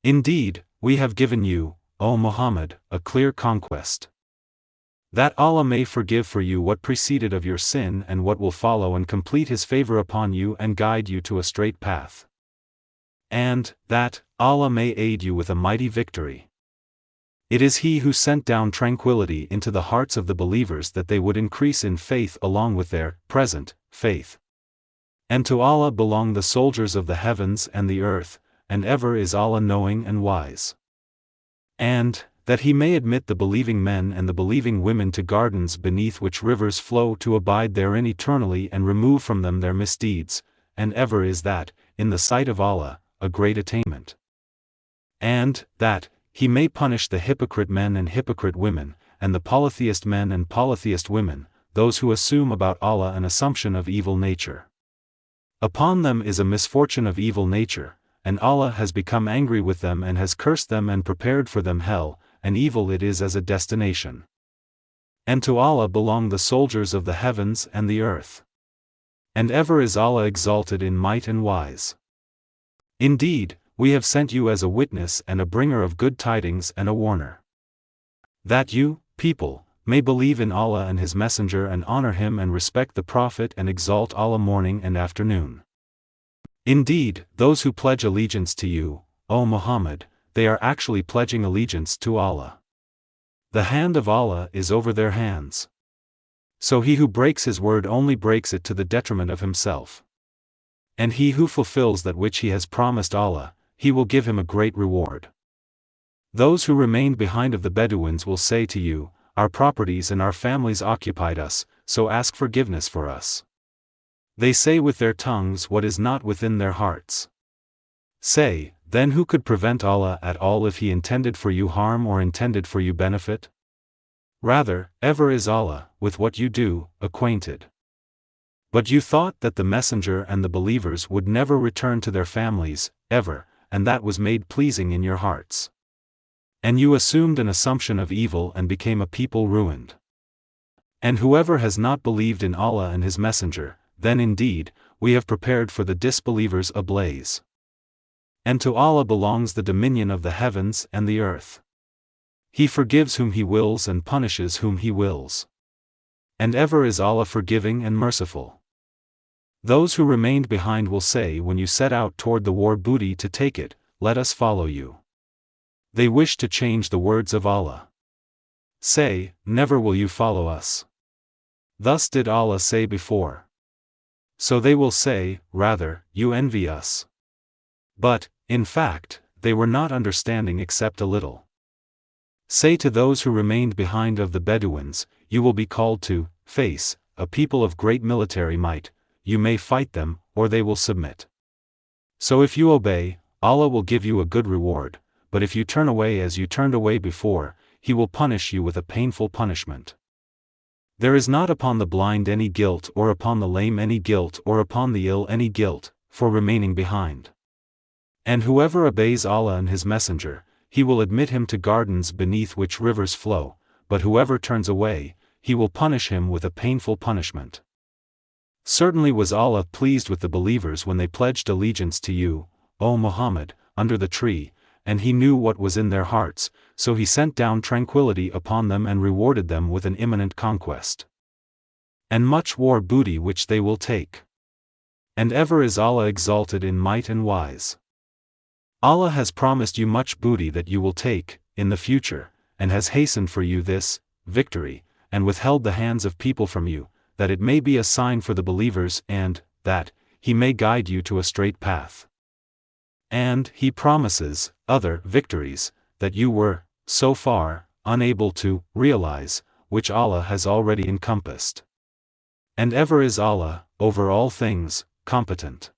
Indeed, we have given you, O Muhammad, a clear conquest. That Allah may forgive for you what preceded of your sin and what will follow and complete His favor upon you and guide you to a straight path. And, that, Allah may aid you with a mighty victory. It is He who sent down tranquility into the hearts of the believers that they would increase in faith along with their present faith. And to Allah belong the soldiers of the heavens and the earth, and ever is Allah knowing and wise. And, that He may admit the believing men and the believing women to gardens beneath which rivers flow to abide therein eternally and remove from them their misdeeds, and ever is that, in the sight of Allah, a great attainment. And, that, He may punish the hypocrite men and hypocrite women, and the polytheist men and polytheist women, those who assume about Allah an assumption of evil nature. Upon them is a misfortune of evil nature, and Allah has become angry with them and has cursed them and prepared for them hell, and evil it is as a destination. And to Allah belong the soldiers of the heavens and the earth. And ever is Allah exalted in might and wise. Indeed, we have sent you as a witness and a bringer of good tidings and a warner. That you, people, may believe in Allah and His Messenger and honor Him and respect the Prophet and exalt Allah morning and afternoon. Indeed, those who pledge allegiance to you, O Muhammad, they are actually pledging allegiance to Allah. The hand of Allah is over their hands. So he who breaks His word only breaks it to the detriment of himself. And he who fulfills that which he has promised Allah, He will give him a great reward. Those who remained behind of the Bedouins will say to you, our properties and our families occupied us, so ask forgiveness for us. They say with their tongues what is not within their hearts. Say, then who could prevent Allah at all if He intended for you harm or intended for you benefit? Rather, ever is Allah, with what you do, acquainted. But you thought that the Messenger and the believers would never return to their families, ever, and that was made pleasing in your hearts. And you assumed an assumption of evil and became a people ruined. And whoever has not believed in Allah and His Messenger, then indeed, we have prepared for the disbelievers a blaze. And to Allah belongs the dominion of the heavens and the earth. He forgives whom He wills and punishes whom He wills. And ever is Allah forgiving and merciful. Those who remained behind will say when you set out toward the war booty to take it, let us follow you. They wish to change the words of Allah. Say, never will you follow us. Thus did Allah say before. So they will say, rather, you envy us. But, in fact, they were not understanding except a little. Say to those who remained behind of the Bedouins, you will be called to face a people of great military might, you may fight them, or they will submit. So if you obey, Allah will give you a good reward, but if you turn away as you turned away before, He will punish you with a painful punishment. There is not upon the blind any guilt or upon the lame any guilt or upon the ill any guilt, for remaining behind. And whoever obeys Allah and His Messenger, He will admit him to gardens beneath which rivers flow, but whoever turns away, He will punish him with a painful punishment. Certainly was Allah pleased with the believers when they pledged allegiance to you, O Muhammad, under the tree, and He knew what was in their hearts, so He sent down tranquility upon them and rewarded them with an imminent conquest. And much war booty which they will take. And ever is Allah exalted in might and wise. Allah has promised you much booty that you will take, in the future, and has hastened for you this victory, and withheld the hands of people from you, that it may be a sign for the believers and, that, He may guide you to a straight path. And He promises other victories that you were, so far, unable to realize, which Allah has already encompassed. And ever is Allah, over all things, competent.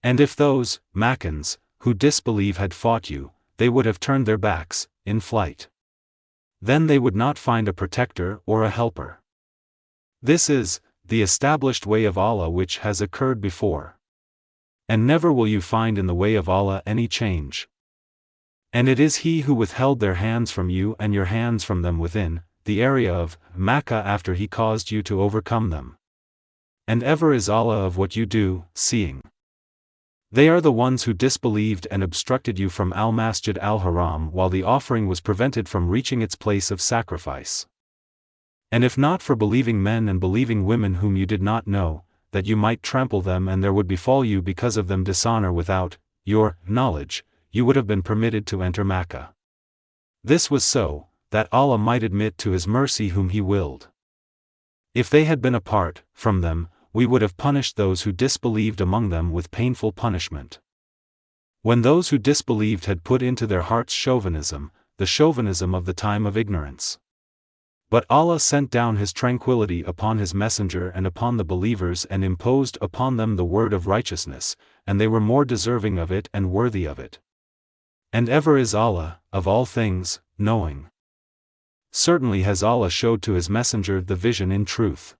And if those Makkans, who disbelieve had fought you, they would have turned their backs, in flight. Then they would not find a protector or a helper. This is the established way of Allah which has occurred before. And never will you find in the way of Allah any change. And it is He who withheld their hands from you and your hands from them within the area of Makkah after He caused you to overcome them. And ever is Allah of what you do, seeing. They are the ones who disbelieved and obstructed you from al-Masjid al-Haram while the offering was prevented from reaching its place of sacrifice. And if not for believing men and believing women whom you did not know, that you might trample them and there would befall you because of them dishonor without your knowledge, you would have been permitted to enter Makkah. This was so, that Allah might admit to His mercy whom He willed. If they had been apart from them, we would have punished those who disbelieved among them with painful punishment. When those who disbelieved had put into their hearts chauvinism, the chauvinism of the time of ignorance. But Allah sent down His tranquility upon His messenger and upon the believers and imposed upon them the word of righteousness, and they were more deserving of it and worthy of it. And ever is Allah, of all things, knowing. Certainly has Allah showed to His messenger the vision in truth.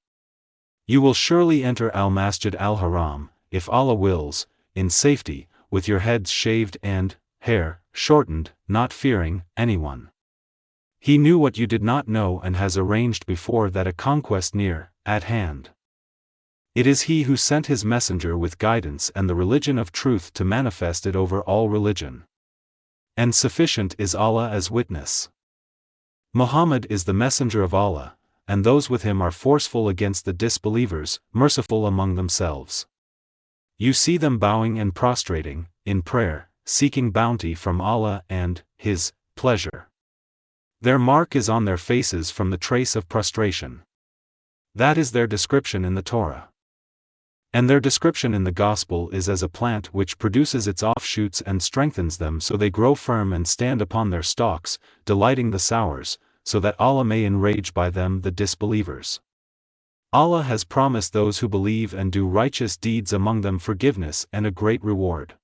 You will surely enter al-Masjid al-Haram, if Allah wills, in safety, with your heads shaved and hair shortened, not fearing anyone. He knew what you did not know and has arranged before that a conquest near at hand. It is He who sent His messenger with guidance and the religion of truth to manifest it over all religion. And sufficient is Allah as witness. Muhammad is the messenger of Allah, and those with him are forceful against the disbelievers, merciful among themselves. You see them bowing and prostrating, in prayer, seeking bounty from Allah and His pleasure. Their mark is on their faces from the trace of prostration. That is their description in the Torah. And their description in the Gospel is as a plant which produces its offshoots and strengthens them so they grow firm and stand upon their stalks, delighting the sowers, so that Allah may enrage by them the disbelievers. Allah has promised those who believe and do righteous deeds among them forgiveness and a great reward.